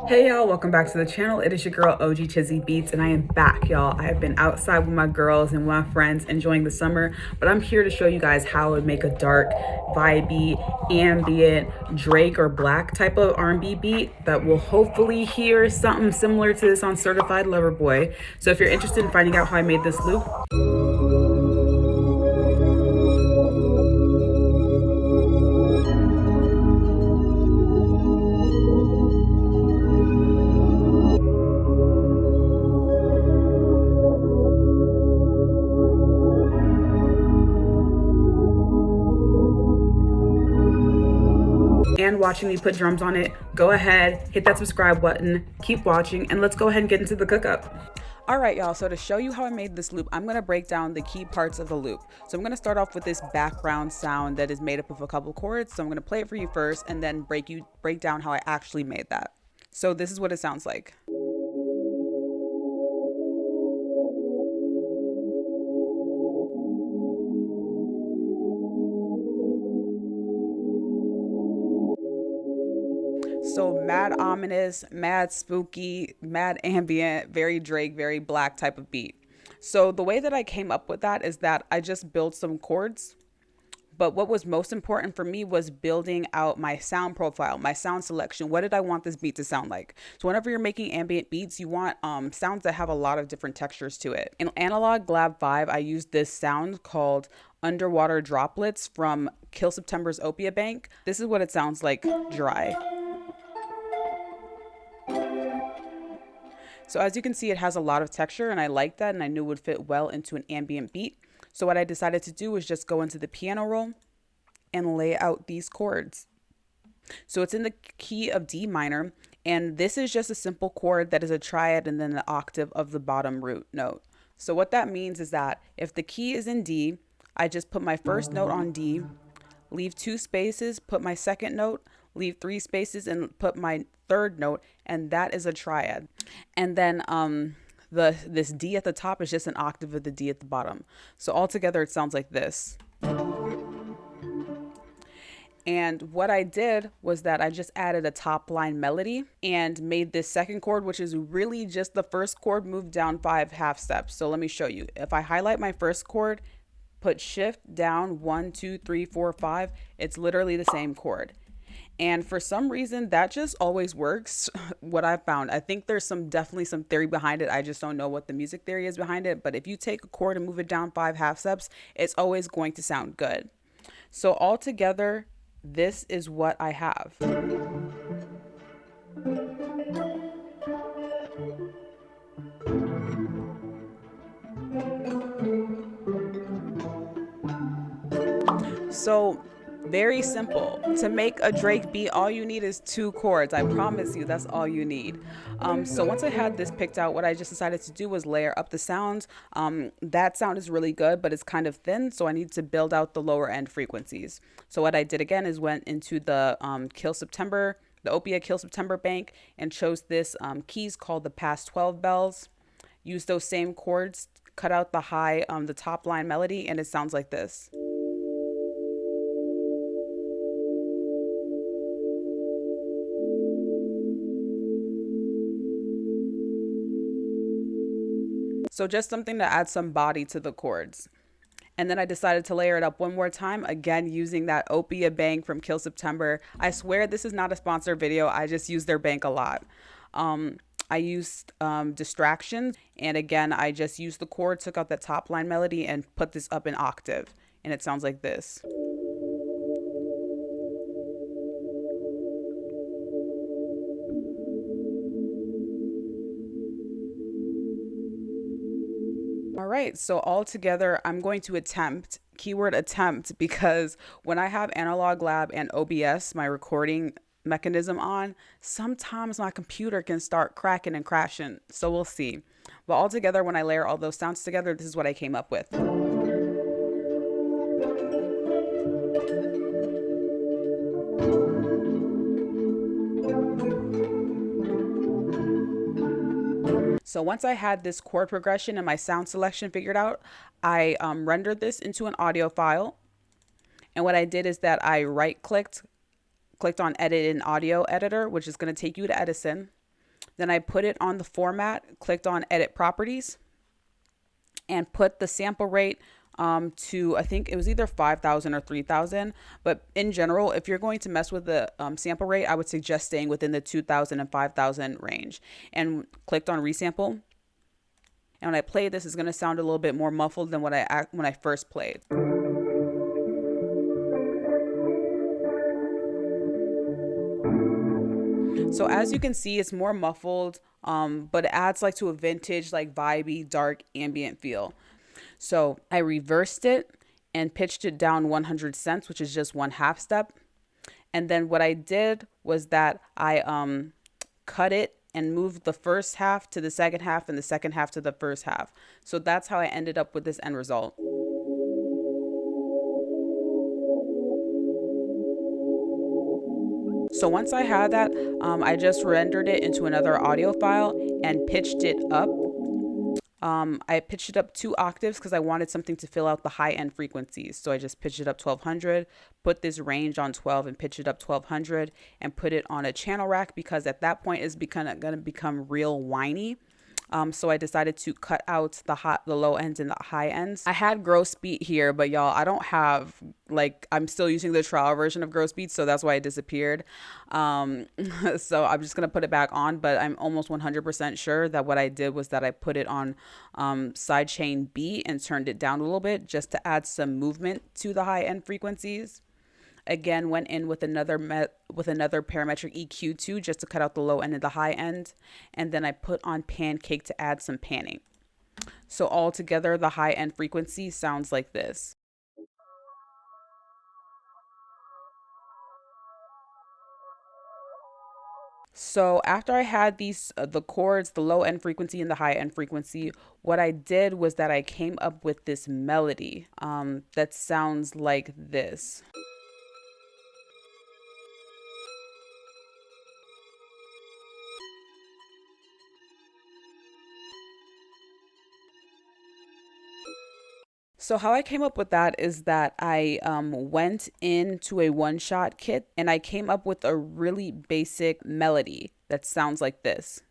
Hey y'all, welcome back to the channel. It is your girl OG Chizzy Beats and I am back, y'all. I have been outside with my girls and my friends enjoying the summer, but I'm here to show you guys how I would make a dark, vibey, ambient, Drake or Black type of R&B beat that will hopefully hear something similar to this on Certified Lover Boy. So if you're interested in finding out how I made this loop, and watching me put drums on it, go ahead, hit that subscribe button, keep watching, and let's go ahead and get into the cook-up. All right, y'all, so to show you how I made this loop, I'm gonna break down the key parts of the loop. So I'm gonna start off with this background sound that is made up of a couple chords. So I'm gonna play it for you first and then break down how I actually made that. So this is what it sounds like. So mad ominous, mad spooky, mad ambient, very Drake, very Black type of beat. So the way that I came up with that is that I just built some chords. But what was most important for me was building out my sound profile, my sound selection. What did I want this beat to sound like? So whenever you're making ambient beats, you want sounds that have a lot of different textures to it. In Analog Lab 5, I used this sound called Underwater Droplets from Kill September's Opia Bank. This is what it sounds like dry. So as you can see, it has a lot of texture and I like that and I knew it would fit well into an ambient beat. So what I decided to do was just go into the piano roll and lay out these chords. So it's in the key of D minor, and this is just a simple chord that is a triad and then the octave of the bottom root note. So what that means is that if the key is in D, I just put my first note on D, leave 2 spaces, put my second note, leave 3 spaces and put my third note, and that is a triad. And then this D at the top is just an octave of the D at the bottom. So altogether it sounds like this. And what I did was that I just added a top line melody and made this second chord, which is really just the first chord moved down 5 half steps. So let me show you. If I highlight my first chord, put shift down 1, 2, 3, 4, 5, it's literally the same chord. And for some reason, that just always works. What I found, I think there's definitely some theory behind it. I just don't know what the music theory is behind it. But if you take a chord and move it down 5 half steps, it's always going to sound good. So altogether, this is what I have. So very simple. To make a Drake beat, all you need is 2 chords. I promise you, that's all you need. So once I had this picked out, what I just decided to do was layer up the sounds. That sound is really good, but it's kind of thin, so I need to build out the lower end frequencies. So what I did again is went into the the Opia Kill September bank, and chose this keys called the Past 12 bells. Use those same chords, cut out the high, the top line melody, and it sounds like this. So just something to add some body to the chords. And then I decided to layer it up one more time, again using that Opia bank from Kill September. I swear this is not a sponsored video, I just use their bank a lot. I used distractions, and again I just used the chord, took out that top line melody and put this up an octave, and it sounds like this. All right, so all together, I'm going to attempt, keyword attempt, because when I have Analog Lab and OBS, my recording mechanism on, sometimes my computer can start cracking and crashing. So we'll see. But all together, when I layer all those sounds together, this is what I came up with. So once I had this chord progression and my sound selection figured out, I rendered this into an audio file. And what I did is that I right clicked, clicked on edit in audio editor, which is going to take you to Edison. Then I put it on the format, clicked on edit properties, and put the sample rate to, I think it was either 5,000 or 3,000. But in general, if you're going to mess with the sample rate, I would suggest staying within the 2,000 and 5,000 range. And clicked on resample. And when I play this, it's going to sound a little bit more muffled than when I first played. So as you can see, it's more muffled, but it adds like to a vintage, like vibey, dark ambient feel. So I reversed it and pitched it down 100 cents, which is just 1/2 step. And then what I did was that I cut it and moved the first half to the second half and the second half to the first half. So that's how I ended up with this end result. So once I had that, I just rendered it into another audio file and pitched it up. I pitched it up 2 octaves because I wanted something to fill out the high end frequencies. So I just pitched it up 1200, put this range on 12 and pitch it up 1200 and put it on a channel rack because at that point it's going to become real whiny. So I decided to cut out the low ends and the high ends. I had Gross Beat here, but y'all, I don't have, like, I'm still using the trial version of Gross Beat, so that's why it disappeared. So I'm just gonna put it back on, but I'm almost 100% sure that what I did was that I put it on sidechain B and turned it down a little bit just to add some movement to the high end frequencies. Again, went in with another parametric EQ2 just to cut out the low end and the high end. And then I put on Pancake to add some panning. So altogether, the high end frequency sounds like this. So after I had these, the chords, the low end frequency and the high end frequency, what I did was that I came up with this melody that sounds like this. So how I came up with that is that I went into a one-shot kit and I came up with a really basic melody that sounds like this.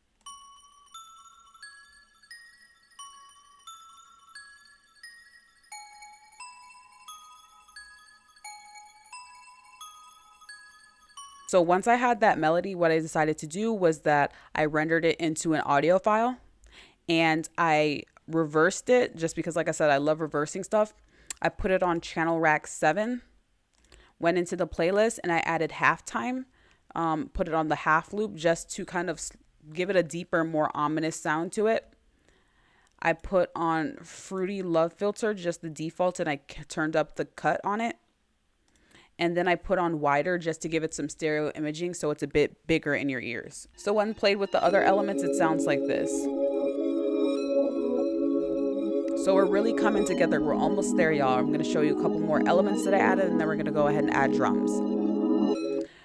So once I had that melody, what I decided to do was that I rendered it into an audio file and I reversed it just because, like I said, I love reversing stuff. I put it on channel rack 7, went into the playlist and I added halftime, put it on the half loop just to kind of give it a deeper, more ominous sound to it. I put on Fruity Love Filter, just the default, and I turned up the cut on it. And then I put on wider just to give it some stereo imaging so it's a bit bigger in your ears. So when played with the other elements, it sounds like this. So we're really coming together. We're almost there, y'all. I'm going to show you a couple more elements that I added, and then we're going to go ahead and add drums.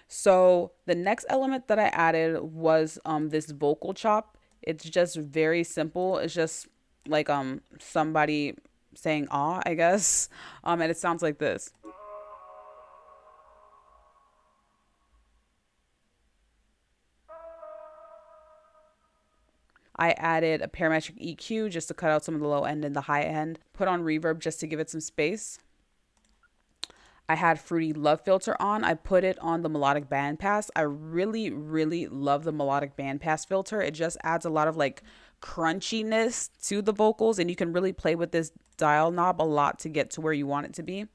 So the next element that I added was this vocal chop. It's just very simple. It's just like somebody saying "ah," I guess, and it sounds like this. I added a parametric EQ just to cut out some of the low end and the high end. Put on reverb just to give it some space. I had Fruity Love Filter on. I put it on the melodic bandpass. I really, really love the melodic bandpass filter. It just adds a lot of like crunchiness to the vocals, and you can really play with this dial knob a lot to get to where you want it to be.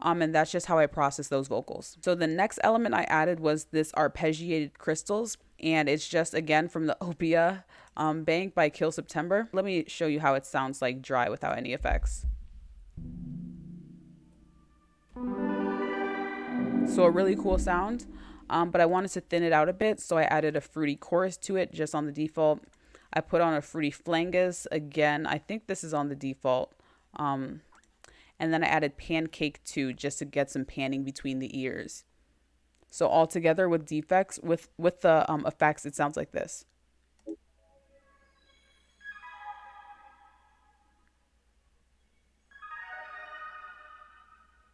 And that's just how I process those vocals. So the next element I added was this arpeggiated crystals, and it's just again from the Opia Bank by Kill September. Let me show you how it sounds like dry without any effects. So a really cool sound, but I wanted to thin it out a bit, so I added a fruity chorus to it just on the default. I put on a fruity flangus again. I think this is on the default. And then I added Pancake 2 just to get some panning between the ears. So all together with defects, with the effects, it sounds like this.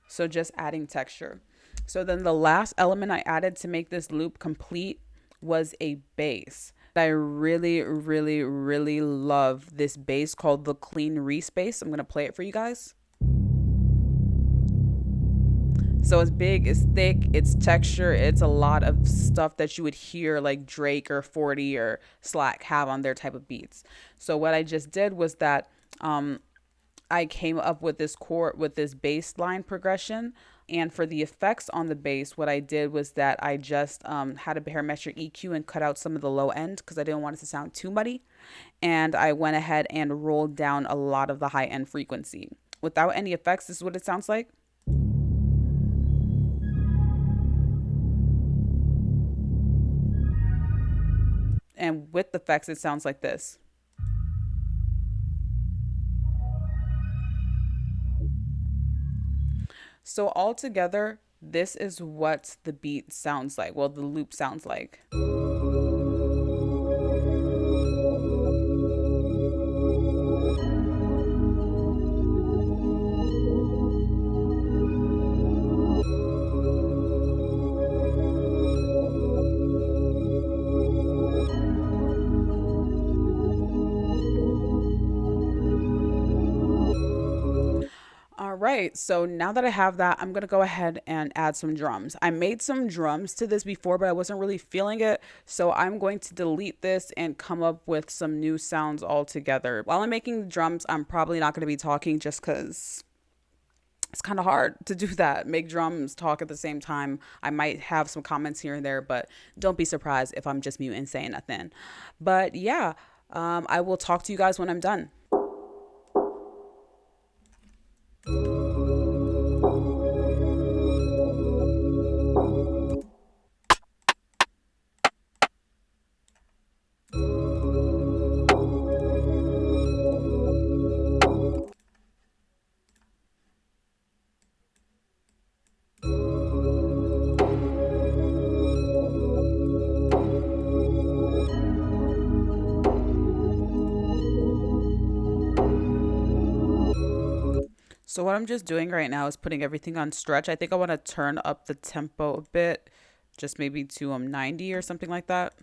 So just adding texture. So then the last element I added to make this loop complete was a bass. I really, really, really love this bass called the Clean Reese bass. I'm going to play it for you guys. So it's big, it's thick, it's texture, it's a lot of stuff that you would hear like Drake or 40 or Slack have on their type of beats. So what I just did was that I came up with this chord with this bass line progression. And for the effects on the bass, what I did was that I just had a parametric EQ and cut out some of the low end because I didn't want it to sound too muddy. And I went ahead and rolled down a lot of the high end frequency. Without any effects, this is what it sounds like. And with the effects, it sounds like this. So altogether, this is what the beat sounds like. Well, the loop sounds like. All right, so now that I have that, I'm gonna go ahead and add some drums. I made some drums to this before, but I wasn't really feeling it. So I'm going to delete this and come up with some new sounds altogether. While I'm making the drums, I'm probably not gonna be talking just because it's kind of hard to do that. Make drums, talk at the same time. I might have some comments here and there, but don't be surprised if I'm just mute and saying nothing. But yeah, I will talk to you guys when I'm done. So what I'm just doing right now is putting everything on stretch. I think I want to turn up the tempo a bit, just maybe to 90 or something like that.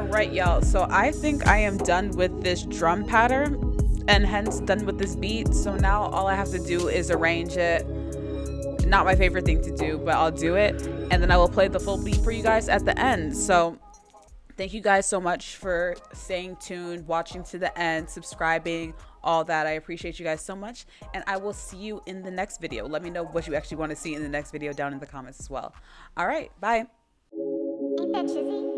Right, y'all, so I think I am done with this drum pattern and hence done with this beat. So now all I have to do is arrange it. Not my favorite thing to do, but I'll do it, and then I will play the full beat for you guys at the end. So thank you guys so much for staying tuned, watching to the end, subscribing, all that. I appreciate you guys so much, and I will see you in the next video. Let me know what you actually want to see in the next video down in the comments as well. All right, bye. Ain't that Chizzy?